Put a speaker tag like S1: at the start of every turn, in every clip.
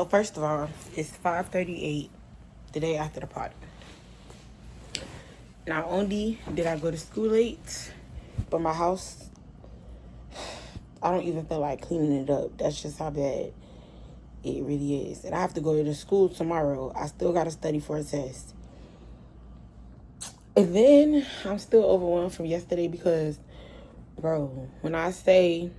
S1: So first of all, it's 5:38 the day after the party. Not only did I go to school late, but my house, I don't even feel like cleaning it up. That's just how bad it really is. And I have to go to the school tomorrow. I still got to study for a test. And then I'm still overwhelmed from yesterday because, bro, when I say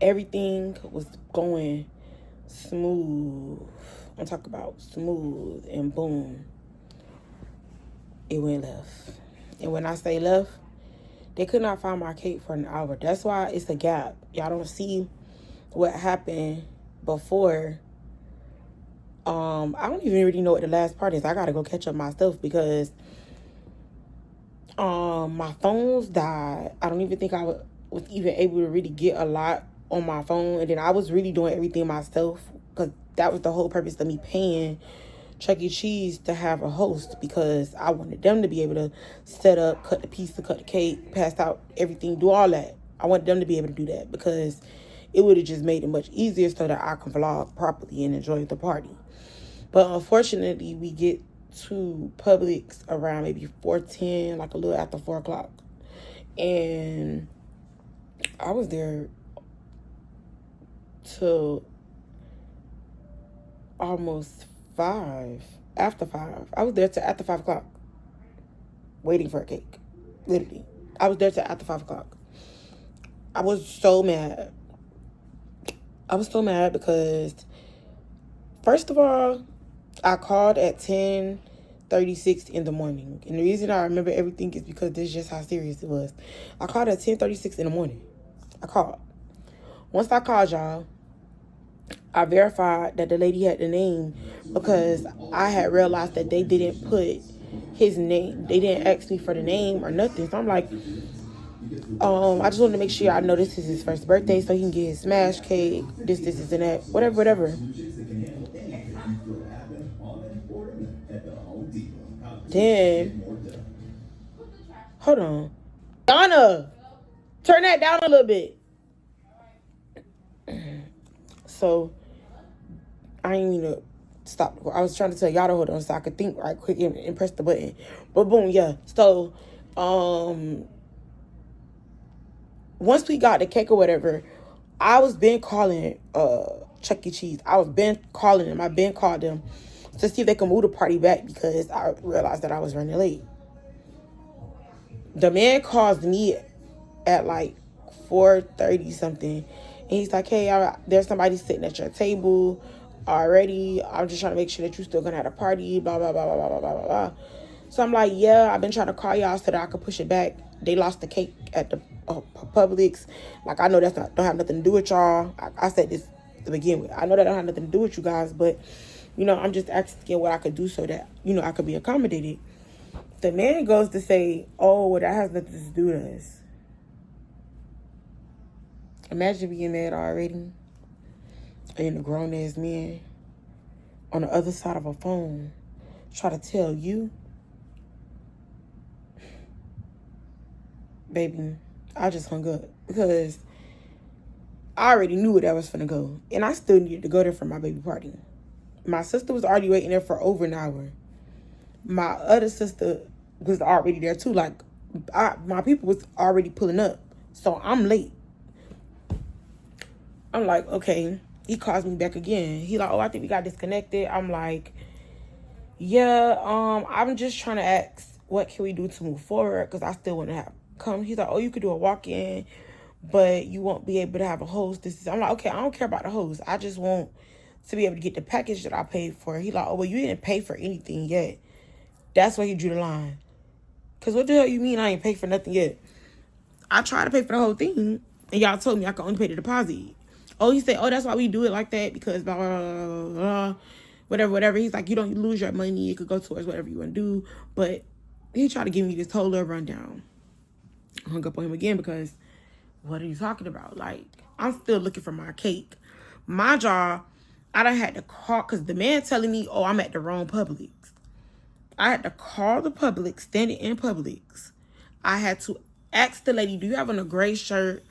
S1: everything was going smooth, I'm talking about smooth, and boom, it went left. And when I say left, they could not find my cake for an hour. That's why it's a gap. Y'all don't see what happened before. I don't even really know what the last part is. I gotta go catch up myself because my phones died. I don't even think I was even able to really get a lot on my phone. And then I was really doing everything myself because that was the whole purpose of me paying Chuck E. Cheese to have a host, because I wanted them to be able to set up, cut the pizza, cut the cake, pass out everything, do all that. I want them to be able to do that because it would have just made it much easier so that I can vlog properly and enjoy the party. But unfortunately, we get to Publix around maybe 4:10, like a little after 4 o'clock. And I was there till almost 5, after 5. I was there till after 5 o'clock, waiting for a cake. Literally. I was there till after 5 o'clock. I was so mad. I was so mad because, first of all, I called at 10:36 in the morning. And the reason I remember everything is because this is just how serious it was. I called at 10:36 in the morning. I called. Once I called y'all, I verified that the lady had the name because I had realized that they didn't put his name. They didn't ask me for the name or nothing. So I'm like, I just wanted to make sure I know this is his first birthday so he can get his smash cake, this, and that, whatever. Then, hold on. Donna, turn that down a little bit. So, I ain't mean to stop. I was trying to tell y'all to hold on so I could think right quick and press the button. But boom, yeah. So, once we got the cake or whatever, I was been calling Chuck E. Cheese. I was been calling them. I been called them to see if they can move the party back because I realized that I was running late. The man calls me at like 4:30 something, and he's like, "Hey, there's somebody sitting at your table already. I'm just trying to make sure that you still gonna have a party, blah, blah, blah, blah, blah, blah, blah, blah." So I'm like, yeah, I've been trying to call y'all so that I could push it back. They lost the cake at the Publix. Like, I know don't have nothing to do with y'all. I said this to begin with. I know that don't have nothing to do with you guys, but, I'm just asking what I could do so that, I could be accommodated. The man goes to say, oh, well, that has nothing to do with us. Imagine being mad already and a grown-ass man on the other side of a phone try to tell you, baby, I just hung up because I already knew where that was finna go. And I still needed to go there for my baby party. My sister was already waiting there for over an hour. My other sister was already there too. Like, my people was already pulling up. So I'm late. I'm like, okay. He calls me back again. He like, oh, I think we got disconnected. I'm like, yeah, I'm just trying to ask, what can we do to move forward? Because I still want to have come. He's like, oh, you could do a walk-in, but you won't be able to have a host. I'm like, okay, I don't care about the host. I just want to be able to get the package that I paid for. He like, oh, well, you didn't pay for anything yet. That's why he drew the line. Because what the hell you mean I ain't paid for nothing yet? I tried to pay for the whole thing, and y'all told me I could only pay the deposit. Oh, he said, oh, that's why we do it like that, because blah, blah, blah, blah, whatever. He's like, you don't lose your money. It could go towards whatever you want to do. But he tried to give me this whole little rundown. I hung up on him again because what are you talking about? Like, I'm still looking for my cake. My job, I done had to call, because the man telling me, oh, I'm at the wrong Publix. I had to call the Publix, standing in Publix. I had to ask the lady, do you have on a gray shirt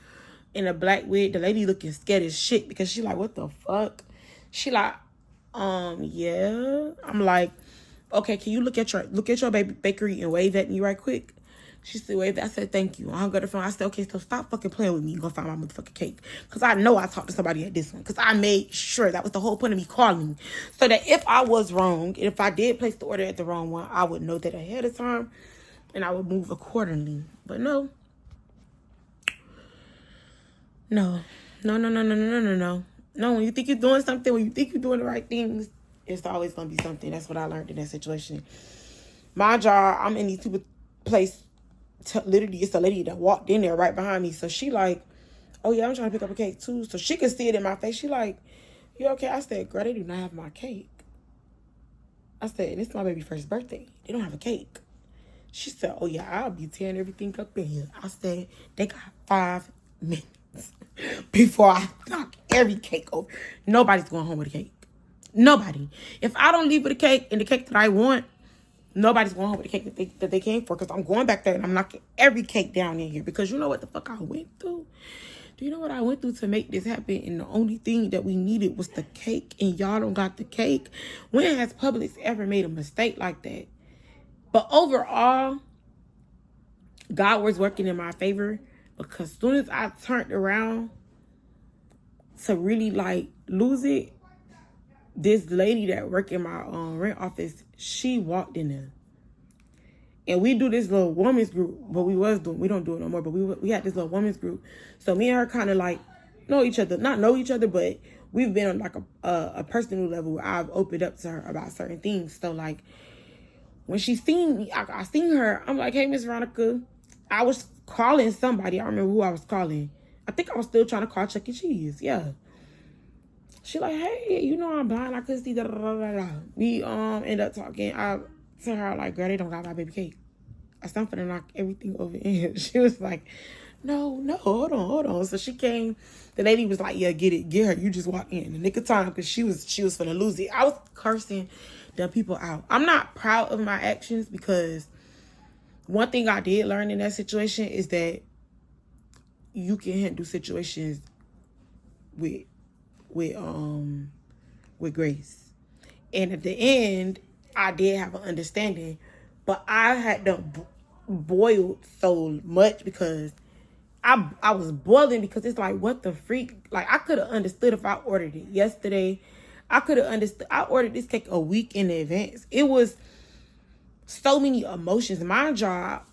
S1: in a black wig. The lady looking scared as shit because she like, what the fuck? She like, yeah. I'm like, okay, can you look at your bakery and wave at me right quick? She said, wave. I said, thank you. I hung up the phone. I said, okay, so stop fucking playing with me. You're gonna find my motherfucking cake. Because I know I talked to somebody at this one. Because I made sure that was the whole point of me calling. So that if I was wrong, and if I did place the order at the wrong one, I would know that ahead of time. And I would move accordingly. But no. No. No, no, no, no, no, no, no, no. No, when you think you're doing something, when you think you're doing the right things, it's always going to be something. That's what I learned in that situation. My job, I'm in these people place. Literally, it's a lady that walked in there right behind me. So she like, oh yeah, I'm trying to pick up a cake too. So she could see it in my face. She like, you okay? I said, girl, they do not have my cake. I said, it's my baby's first birthday. They don't have a cake. She said, oh yeah, I'll be tearing everything up in here. I said, they got 5 minutes before I knock every cake over. Nobody's going home with a cake. Nobody. If I don't leave with a cake and the cake that I want, nobody's going home with the cake that they came for. Because I'm going back there and I'm knocking every cake down in here. Because you know what the fuck I went through? Do you know what I went through to make this happen? And the only thing that we needed was the cake. And y'all don't got the cake. When has Publix ever made a mistake like that? But overall, God was working in my favor. Because as soon as I turned around to really like lose it, this lady that worked in my rent office, she walked in there. And we do this little women's group, but we don't do it no more, but we had this little women's group. So me and her kind of like know each other, not know each other, but we've been on like a personal level where I've opened up to her about certain things. So like when she seen me, I seen her, I'm like, hey, Miss Veronica. I was calling somebody. I don't remember who I was calling. I think I was still trying to call Chuck E. Cheese. Yeah. She like, hey, you know I'm blind. I couldn't see. Da, da, da, da, da. We end up talking. I tell her like, girl, they don't got my baby cake. I said, I'm finna knock everything over in here. She was like, no, hold on. So she came. The lady was like, yeah, get her. You just walk in the nick of time because she was finna lose it. I was cursing the people out. I'm not proud of my actions because one thing I did learn in that situation is that you can handle situations with grace. And at the end, I did have an understanding, but I had to boil so much because I was boiling because it's like, what the freak? Like, I could have understood if I ordered it yesterday. I could have understood. I ordered this cake a week in advance. It was so many emotions. My job,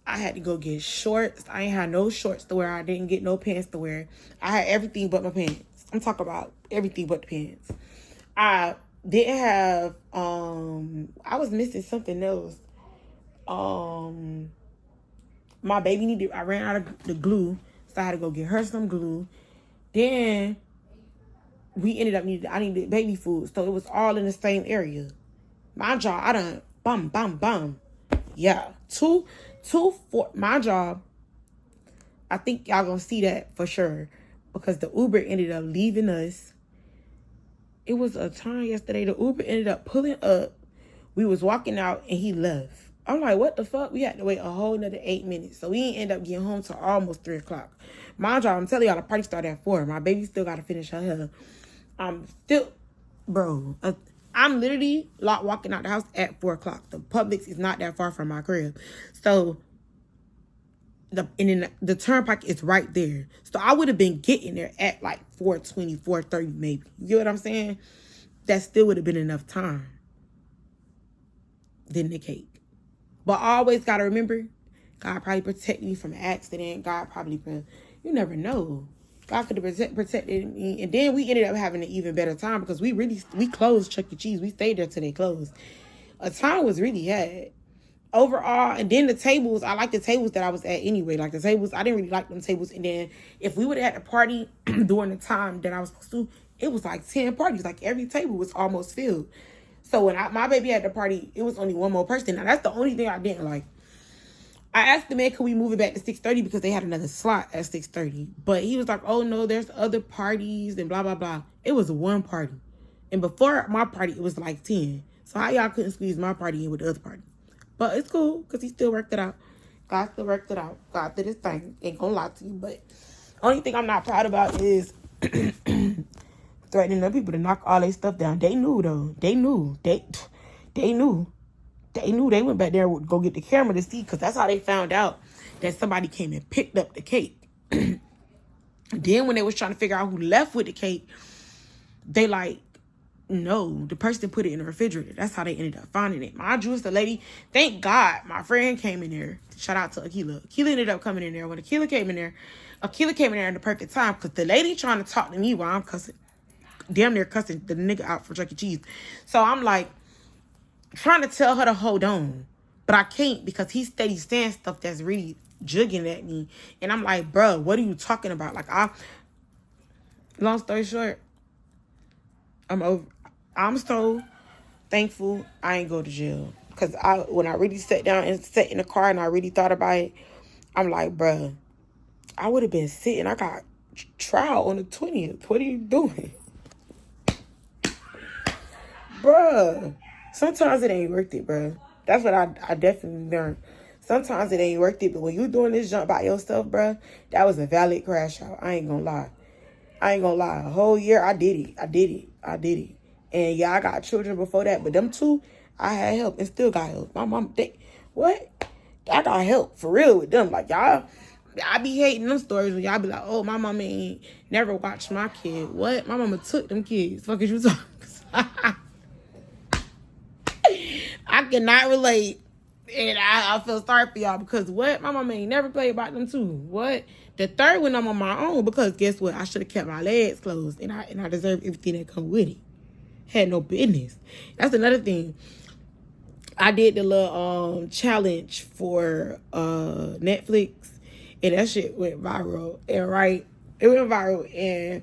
S1: I had to go get shorts. I ain't had no shorts to wear. I didn't get no pants to wear. I had everything but my pants. I'm talking about everything but the pants. I didn't have, I was missing something else. My baby I ran out of the glue, so I had to go get her some glue. Then we ended up I needed baby food, so it was all in the same area. My job, I done bum. Yeah, for my job. I think y'all gonna see that for sure because the Uber ended up leaving us. It was a time yesterday. The Uber ended up pulling up. We was walking out and he left. I'm like, what the fuck? We had to wait a whole another 8 minutes. So we didn't end up getting home till almost 3 o'clock. My job, I'm telling y'all, the party started at 4. My baby still got to finish her hair. I'm literally walking out the house at 4 o'clock. The Publix is not that far from my crib. So the turnpike is right there. So I would have been getting there at like 4:20, 4:30 maybe. You know what I'm saying? That still would have been enough time. Then the cake. But I always got to remember, God probably protected me from an accident. God probably, you never know. God could have protected me. And then we ended up having an even better time because we closed Chuck E. Cheese. We stayed there till they closed. A time was really had. Overall, and then the tables, I like the tables that I was at anyway. Like the tables, I didn't really like them tables. And then if we would have had a party during the time that I was supposed to, it was like 10 parties. Like every table was almost filled. So when my baby had the party, it was only one more person. Now that's the only thing I didn't like. I asked the man, could we move it back to 6:30 because they had another slot at 6:30. But he was like, oh no, there's other parties and blah, blah, blah. It was one party. And before my party, it was like 10. So how y'all couldn't squeeze my party in with the other party? But it's cool because he still worked it out. God still worked it out. God did his thing. Ain't gonna lie to you. But Only thing I'm not proud about is threatening other people to knock all their stuff down. They knew though. They knew. They knew. They knew. They went back there to go get the camera to see, because that's how they found out that somebody came and picked up the cake. Then when they was trying to figure out who left with the cake, they like, no, the person put it in the refrigerator. That's how they ended up finding it. Mind you, it's the lady. Thank God my friend came in there. Shout out to Akila. Akila ended up coming in there. When Akila came in there in the perfect time, because the lady trying to talk to me while I'm cussing, damn near cussing the nigga out for Chuck E. Cheese. So I'm like, trying to tell her to hold on. But I can't, because he's steady saying stuff that's really jugging at me. And I'm like, bro, what are you talking about? Like, long story short, I'm so thankful I ain't go to jail. Because when I really sat down and sat in the car and I really thought about it, I'm like, bruh, I would have been sitting. I got trial on the 20th. What are you doing? Bruh, sometimes it ain't worth it, bruh. That's what I definitely learned. Sometimes it ain't worth it, but when you doing this jump by yourself, bruh, that was a valid crash out. I ain't gonna lie. A whole year, I did it. And yeah, I got children before that, but them two, I had help and still got help. My mom, what? I got help for real with them. Like, y'all, I be hating them stories when y'all be like, oh, my mama ain't never watched my kid. What? My mama took them kids. Fuck is you talking? I cannot relate. And I feel sorry for y'all, because what? My mama ain't never played about them two. What? The third one, I'm on my own, because guess what? I should have kept my legs closed, and I deserve everything that come with it. Had no business. That's another thing. I did the little challenge for Netflix, and that shit went viral. And it went viral. And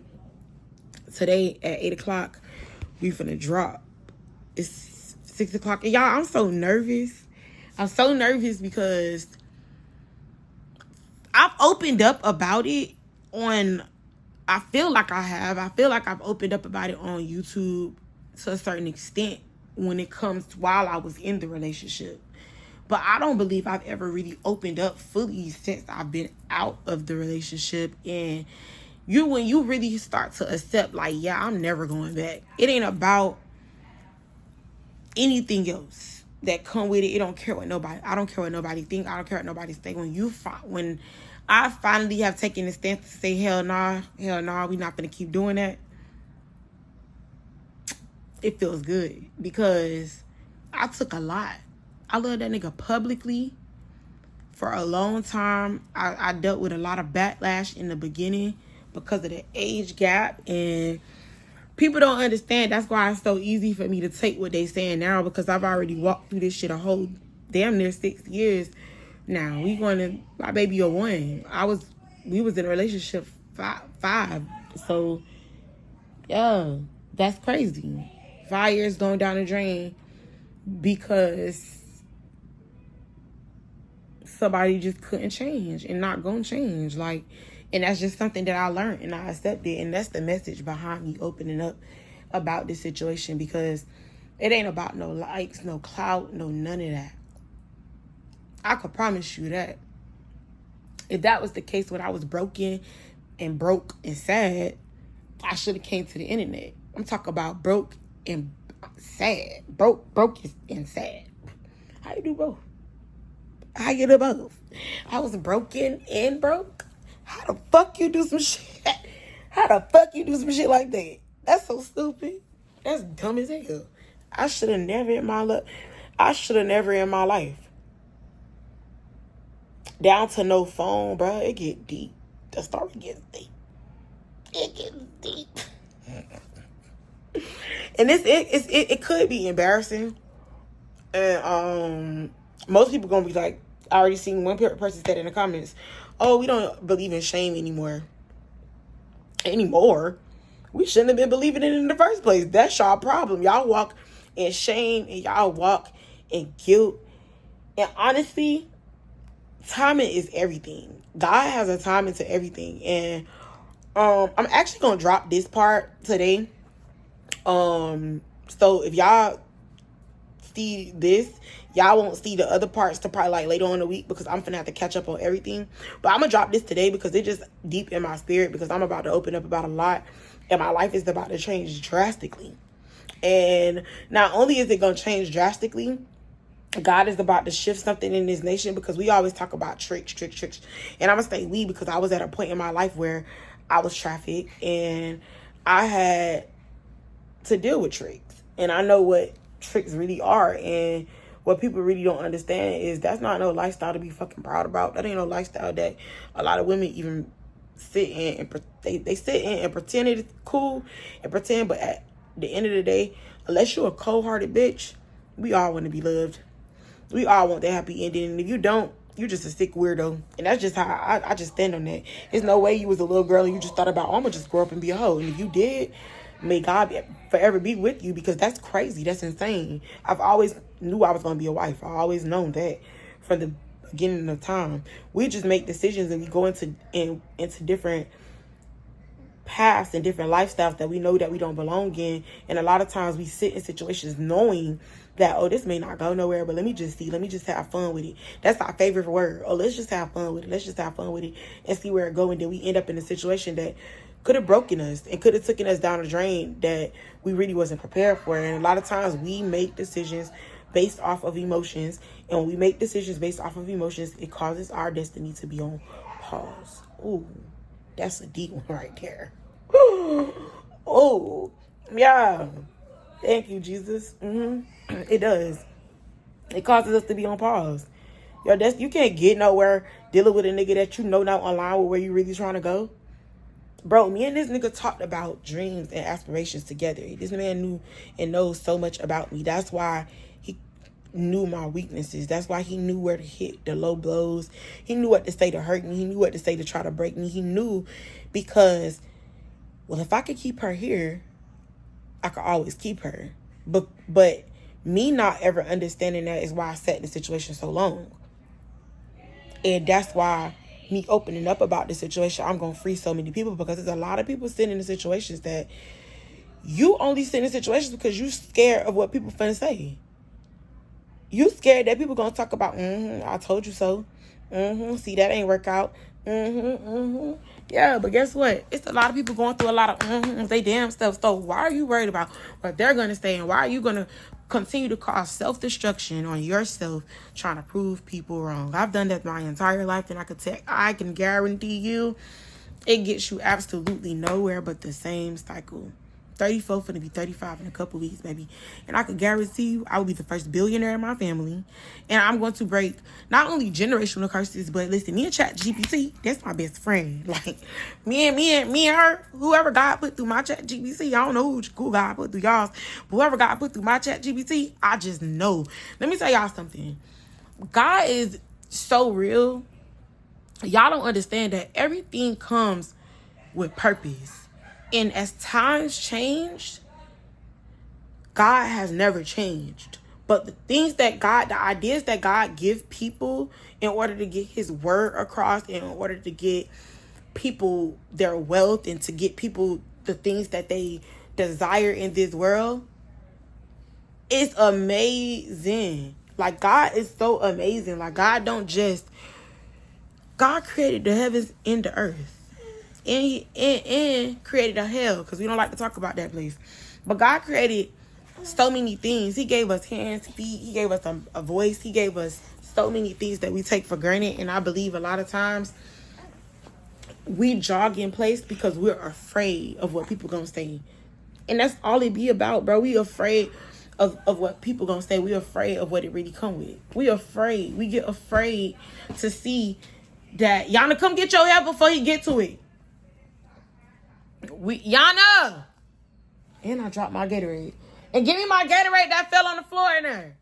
S1: today at 8 o'clock, we finna drop. It's 6 o'clock. And y'all, I'm so nervous. I'm so nervous because I've opened up about it I feel like I've opened up about it on YouTube to a certain extent when it comes to while I was in the relationship. But I don't believe I've ever really opened up fully since I've been out of the relationship. And when you really start to accept, like, yeah, I'm never going back. It ain't about anything else that come with it. I don't care what nobody think. I don't care what nobody's think. When I finally have taken the stance to say, hell nah, we not gonna keep doing that, it feels good, because I took a lot. I loved that nigga publicly for a long time. I dealt with a lot of backlash in the beginning because of the age gap, and people don't understand. That's why it's so easy for me to take what they saying now, because I've already walked through this shit a whole damn near 6 years now. We going to my baby a 1. We was in a relationship 5. So yeah, that's crazy. 5 years going down the drain because somebody just couldn't change and not gonna change. Like, and that's just something that I learned and I accepted. And that's the message behind me opening up about this situation, because it ain't about no likes, no clout, no none of that. I could promise you that. If that was the case when I was broke and sad, I should have came to the internet. I'm talking about broke and sad. Broke and sad. How you do both? How you do both? I was broken and broke. How the fuck you do some shit? How the fuck you do some shit like that? That's so stupid. That's dumb as hell. I should have never in my life. Down to no phone, bro. It get deep. The story gets deep. It gets deep. And it could be embarrassing. And most people gonna be like, I already seen one person said in the comments, oh, we don't believe in shame anymore. We shouldn't have been believing it in the first place. That's y'all problem. Y'all walk in shame and y'all walk in guilt. And honestly, timing is everything. God has a timing to everything. And I'm actually gonna drop this part today. So if y'all see this. Y'all won't see the other parts to probably like later on in the week because I'm finna have to catch up on everything. But I'm gonna drop this today because it's just deep in my spirit because I'm about to open up about a lot and my life is about to change drastically. And not only is it gonna change drastically, God is about to shift something in this nation because we always talk about tricks. And I'm gonna say we because I was at a point in my life where I was trafficked and I had to deal with tricks. And I know what tricks really are. And what people really don't understand is that's not no lifestyle to be fucking proud about. That ain't no lifestyle that a lot of women even sit in and they sit in and pretend it's cool and pretend. But at the end of the day, unless you're a cold-hearted bitch, we all want to be loved. We all want that happy ending. And if you don't, you're just a sick weirdo. And that's just how I just stand on that. There's no way you was a little girl and you just thought about, oh, I'm going to just grow up and be a hoe. And if you did, may God forever be with you because that's crazy. That's insane. I've always knew I was going to be a wife. I always known that from the beginning of time. We just make decisions and we go into different paths and different lifestyles that we know that we don't belong in. And a lot of times we sit in situations knowing that, oh, this may not go nowhere, but let me just have fun with it. That's our favorite word. Oh, let's just have fun with it. Let's just have fun with it and see where it goes. And then we end up in a situation that could have broken us and could have taken us down a drain that we really wasn't prepared for. And a lot of times we make decisions based off of emotions. And when we make decisions based off of emotions, it causes our destiny to be on pause. Ooh, that's a deep one right there. Oh, yeah. Thank you, Jesus. It does. It causes us to be on pause. Yo, you can't get nowhere dealing with a nigga that you know not online with where you really trying to go. Bro, me and this nigga talked about dreams and aspirations together. This man knew and knows so much about me. That's why he knew my weaknesses. That's why he knew where to hit the low blows. He knew what to say to hurt me. He knew what to say to try to break me. He knew because, well, if I could keep her here, I could always keep her. But me not ever understanding that is why I sat in the situation so long. And that's why me opening up about this situation, I'm going to free so many people because there's a lot of people sitting in situations that you only sit in situations because you scared of what people finna say. You scared that people going to talk about, I told you so. See, that ain't work out. Yeah, but guess what? It's a lot of people going through a lot of they damn stuff. So why are you worried about what they're going to say? And why are you going to continue to cause self-destruction on yourself trying to prove people wrong? I've done that my entire life, and I can guarantee you it gets you absolutely nowhere but the same cycle. 34, finna be 35 in a couple weeks, baby. And I can guarantee you I will be the first billionaire in my family. And I'm going to break not only generational curses, but listen, me and ChatGPT, that's my best friend. Like, me and her, whoever God put through my ChatGPT, I don't know who God put through y'all's, but whoever God put through my ChatGPT, I just know. Let me tell y'all something. God is so real. Y'all don't understand that everything comes with purpose. And as times changed, God has never changed. But the ideas that God give people in order to get his word across, in order to get people their wealth and to get people the things that they desire in this world, it's amazing. Like, God is so amazing. Like, God created the heavens and the earth. And created a hell, because we don't like to talk about that place. But God created so many things. He gave us hands, feet. He gave us a voice. He gave us so many things that we take for granted. And I believe a lot of times we jog in place because we're afraid of what people gonna say. And that's all it be about, bro. We afraid of what people gonna say. We afraid of what it really come with. We afraid. We get afraid to see that Yana come get your hair before he get to it. Yana! And I dropped my Gatorade. And give me my Gatorade that fell on the floor in there.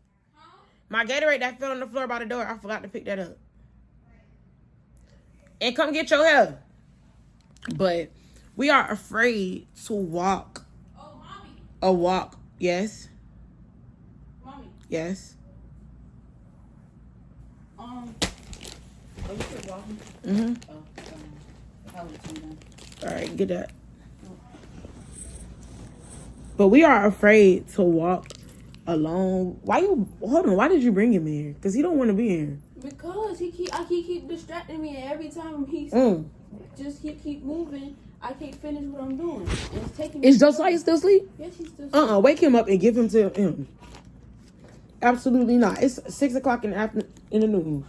S1: My Gatorade that fell on the floor by the door. I forgot to pick that up. And come get your hair. But we are afraid to walk.
S2: Oh, mommy.
S1: A walk. Yes.
S2: Mommy.
S1: Yes.
S2: Oh, you said walking?
S1: All right, get that. But we are afraid to walk alone. Why you hold on? Why did you bring him here? Because he don't want to be here.
S2: Because I keep distracting me, and every time he's just keep moving, I can't finish what I'm doing. And it's taking me.
S1: Is Josiah still asleep?
S2: Yes, he's still asleep.
S1: Wake him up and give him to him. Absolutely not. It's 6 o'clock in the afternoon.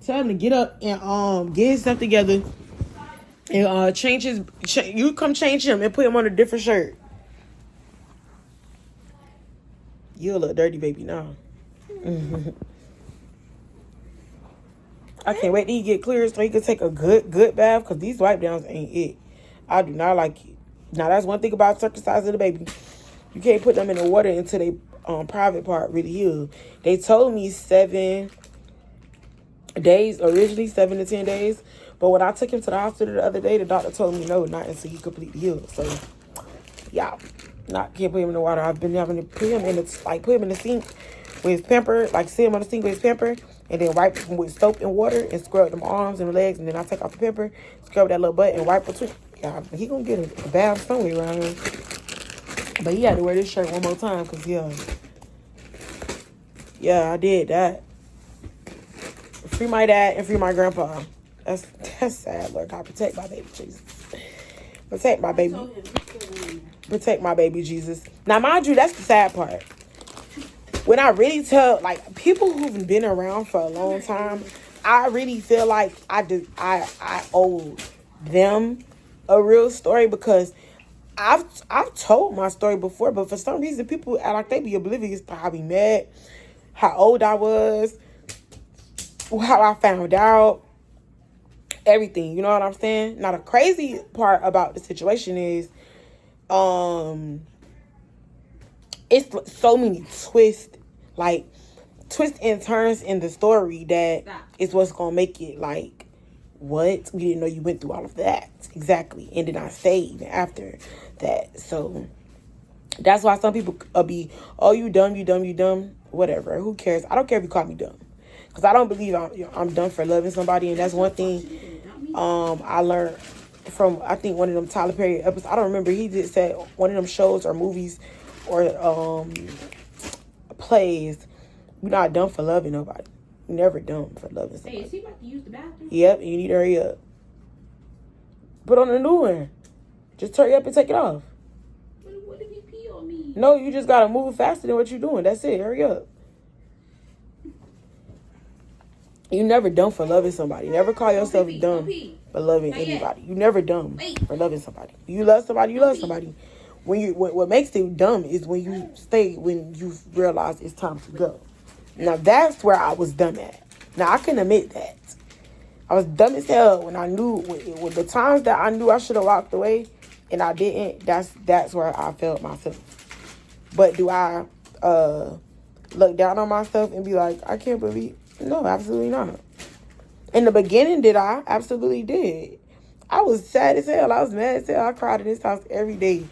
S1: Tell him to get up and get his stuff together and change his. You come change him and put him on a different shirt. You a little dirty baby now. I can't wait till he get clear so he can take a good bath, because these wipe downs ain't it. I do not like it. Now that's one thing about circumcising the baby. You can't put them in the water until they private part really heal. They told me 7 days, originally 7 to 10 days. But when I took him to the hospital the other day, the doctor told me no, not until he completely healed. So yeah, can't put him in the water. I've been having to put him in the sink with his pamper, like sit him on the sink with his pamper, and then wipe him with soap and water and scrub them arms and legs, and then I take off the pamper, scrub that little butt and wipe between. Yeah, he gonna get a bath somewhere around here. But he had to wear this shirt one more time, because yeah, I did that. Free my dad and free my grandpa. That's sad, Lord God. Protect my baby, Jesus. Protect my baby. Protect my baby, Jesus. Now, mind you, that's the sad part. When I really tell, like, people who've been around for a long time, I really feel like I owe them a real story, because I've told my story before, but for some reason people act like they be oblivious to how we met, how old I was, how I found out, everything. You know what I'm saying? Now the crazy part about the situation is, it's so many twists and turns in the story that is what's gonna make it like, what? We didn't know you went through all of that. Exactly. And then I stayed even after that. So that's why some people be, oh, you dumb, whatever. Who cares? I don't care if you call me dumb, because I don't believe I'm done for loving somebody. And that's one thing I learned from, I think, one of them Tyler Perry episodes. I don't remember. He did say one of them shows or movies or plays, you're not done for loving nobody. You're never done for loving somebody.
S2: Hey, is he about to use the bathroom?
S1: Yep, you need to hurry up. Put on a new one. Just hurry up and take it off.
S2: What if he pee on me?
S1: No, you just gotta move faster than what you're doing. That's it. Hurry up. You never done for loving somebody. Never call yourself dumb for loving anybody. You never dumb for loving somebody. You love somebody, you love somebody. What makes it dumb is when you stay, when you realize it's time to go. Now that's where I was dumb at. Now I can admit that. I was dumb as hell when I knew, with the times that I knew I should have walked away and I didn't. That's where I felt myself. But do I look down on myself and be like, I can't believe? No, absolutely not. In the beginning, did I? Absolutely did. I was sad as hell. I was mad as hell. I cried in this house every day,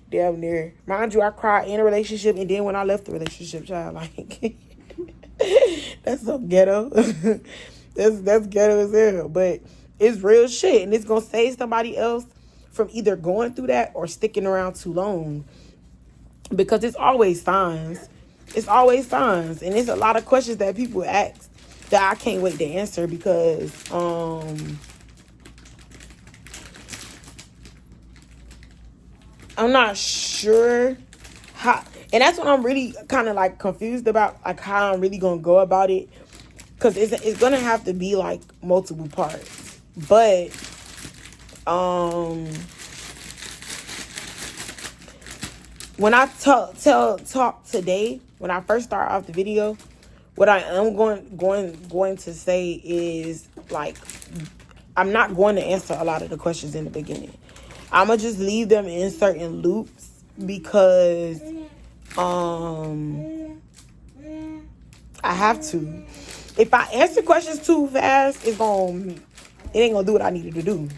S1: damn near. Mind you, I cried in a relationship, and then when I left the relationship, child, like, that's so ghetto. That's ghetto as hell. But it's real shit, and it's gonna save somebody else from either going through that or sticking around too long, because it's always signs. It's always signs, and it's a lot of questions that people ask that I can't wait to answer, because I'm not sure how, and that's what I'm really kind of like confused about, like how I'm really gonna go about it, because it's gonna have to be like multiple parts. But when I talk today, when I first start off the video, what I am going to say is, like, I'm not going to answer a lot of the questions in the beginning. I'm gonna just leave them in certain loops, because I have to. If I answer questions too fast, it ain't gonna do what I needed to do.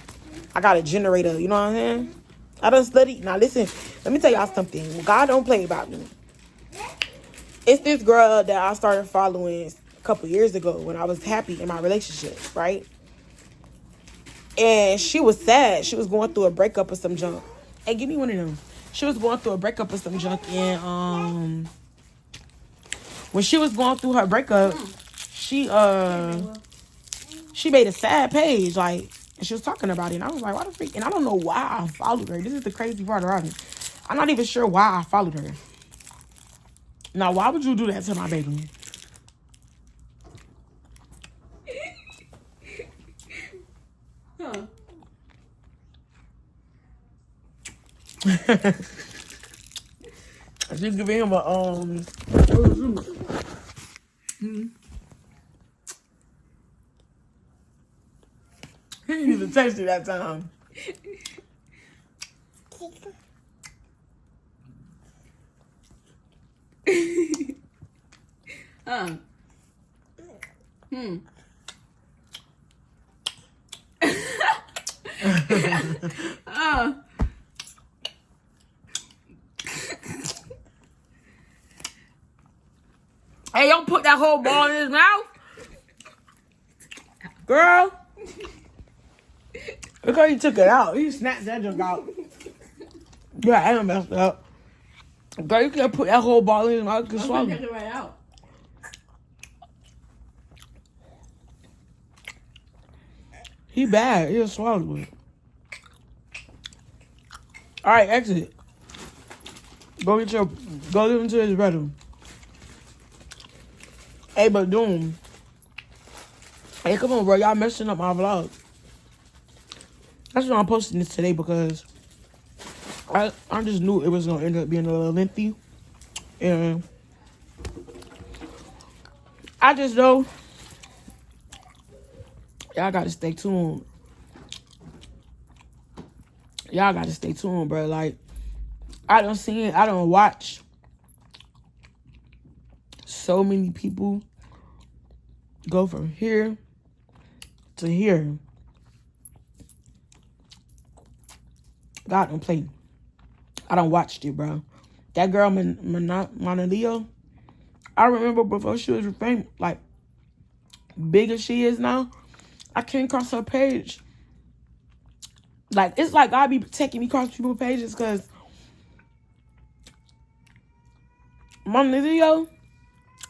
S1: I gotta generate you know what I'm saying? I done studied. Now listen, let me tell y'all something. God don't play about me. It's this girl that I started following a couple years ago when I was happy in my relationship, right? And she was sad. She was going through a breakup or some junk. Hey, give me one of them. She was going through a breakup or some junk, and when she was going through her breakup, she made a sad page, like, and she was talking about it. And I was like, why the freak? And I don't know why I followed her. This is the crazy part about it. I'm not even sure why I followed her. Now, why would you do that to my baby?
S2: Huh.
S1: She's giving him a He used to text you that time. Hey, don't put that whole ball in his mouth. Girl. Look how he took it out. He snatched that junk out. Yeah, I done messed up. Girl, you can't put that whole ball in his mouth. You can swallow.
S2: Take it right out.
S1: He bad. He'll swallow it. Alright, exit. Go into his bedroom. Hey, but Doom. Hey, come on, bro. Y'all messing up my vlog. That's why I'm posting this today, because I just knew it was going to end up being a little lengthy. And I just know y'all got to stay tuned. Y'all got to stay tuned, bro. Like, I don't watch so many people go from here to here. God don't play. I don't watch it, bro. That girl, Monaleo, I remember before she was famous, like, big as she is now, I came across her page. Like, it's like God be taking me across people's pages, because Monaleo,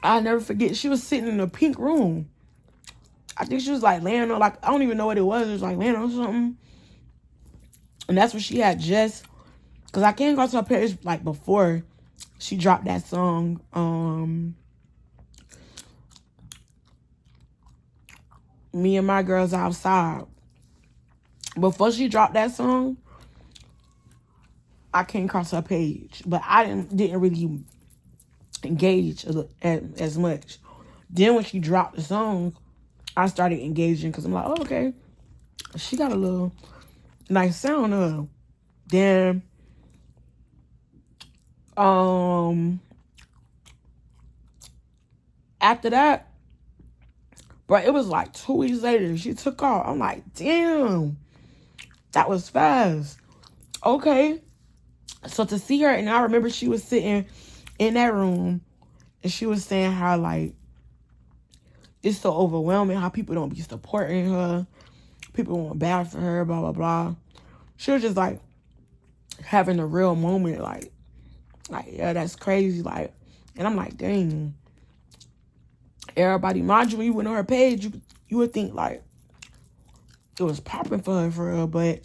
S1: I'll never forget, she was sitting in a pink room. I think she was like laying on, like, I don't even know what it was. It was like laying on something. And that's what she had just, because I came across her page like before she dropped that song. Me and My Girls Outside. Before she dropped that song, I came across her page. But I didn't really engage as much. Then when she dropped the song, I started engaging, because I'm like, oh, okay. She got a little nice sound of her. Then after that, bro, it was like 2 weeks later, she took off. I'm like, damn, that was fast. Okay. So to see her, and I remember she was sitting in that room, and she was saying how, like, it's so overwhelming, how people don't be supporting her. People want bad for her, blah, blah, blah. She was just, like, having a real moment, like, yeah, that's crazy, like, and I'm like, dang. Everybody, mind you, when you went on her page, you would think, like, it was popping for her, for real, but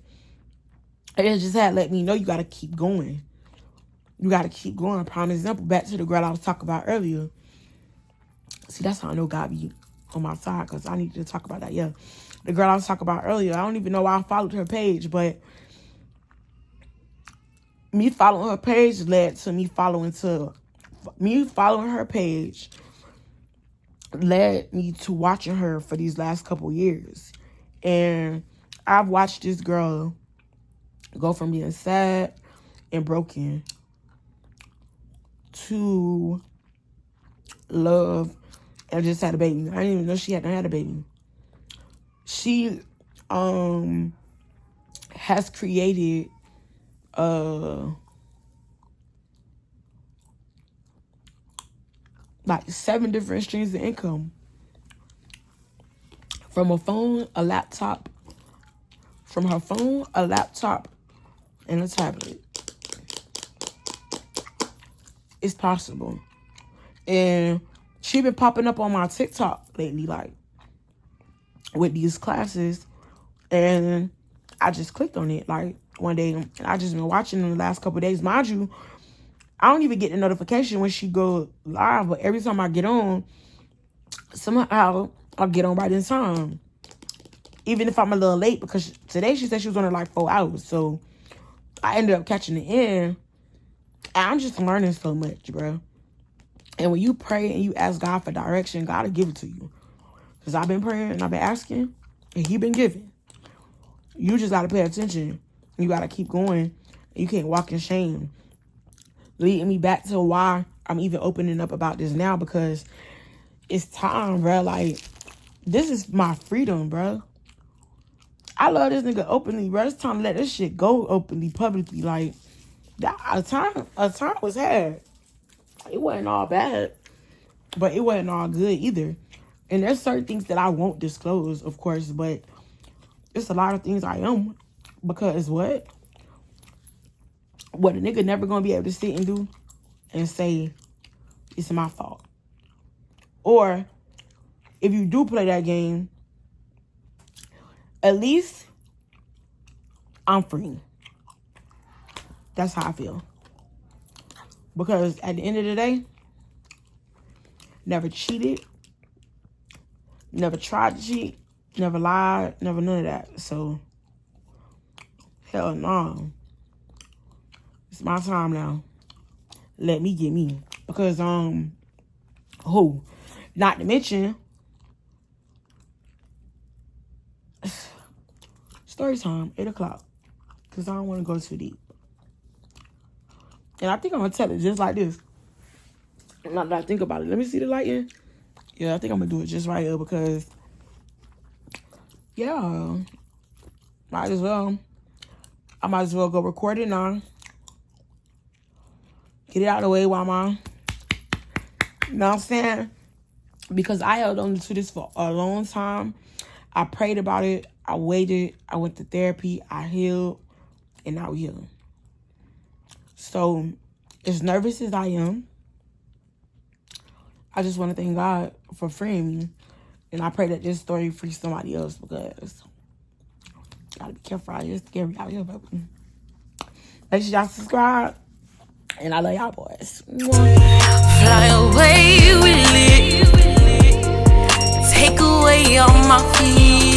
S1: it just had let me know you got to keep going. You got to keep going. Prime example, back to the girl I was talking about earlier. See, that's how I know God be on my side, because I need to talk about that, yeah. The girl I was talking about earlier, I don't even know why I followed her page, but me following her page led to me following her page led me to watching her for these last couple years. And I've watched this girl go from being sad and broken to love and just had a baby. I didn't even know she hadn't had a baby. She has created like 7 different streams of income. From a phone, a laptop, from her phone, a laptop, and a tablet. It's possible. And she been popping up on my TikTok lately, like, with these classes. And I just clicked on it, like, one day. And I just been watching them the last couple of days. Mind you, I don't even get the notification when she go live. But every time I get on, somehow I'll get on right in time. Even if I'm a little late. Because today she said she was on it like 4 hours. So I ended up catching the end. And I'm just learning so much, bro. And when you pray and you ask God for direction, God will give it to you. Because I've been praying and I've been asking. And he been giving. You just got to pay attention. You got to keep going. You can't walk in shame. Leading me back to why I'm even opening up about this now. Because it's time, bro. Like, this is my freedom, bro. I love this nigga openly, bro. It's time to let this shit go openly, publicly. Like, a time was had. It wasn't all bad. But it wasn't all good either. And there's certain things that I won't disclose, of course. But it's a lot of things I am. Because what? What a nigga never gonna be able to sit and do and say, it's my fault. Or, if you do play that game, at least I'm free. That's how I feel. Because at the end of the day, never cheated, never tried to cheat, never lied, never none of that. So, hell no. It's my time now. Let me get me. Because, not to mention, story time, 8 o'clock. Because I don't want to go too deep. And I think I'm going to tell it just like this. Now that I think about it. Let me see the lighting. Yeah, I think I'm going to do it just right here because, yeah, might as well. I might as well go record it now. Get it out of the way while I'm, you know what I'm saying? Because I held on to this for a long time. I prayed about it. I waited. I went to therapy. I healed. And now we're healing. So, as nervous as I am, I just want to thank God for freeing me. And I pray that this story frees somebody else because gotta be careful out here. It's scary out here, baby. Make sure y'all subscribe. And I love y'all boys.
S3: Fly away with it. Take away all my fears.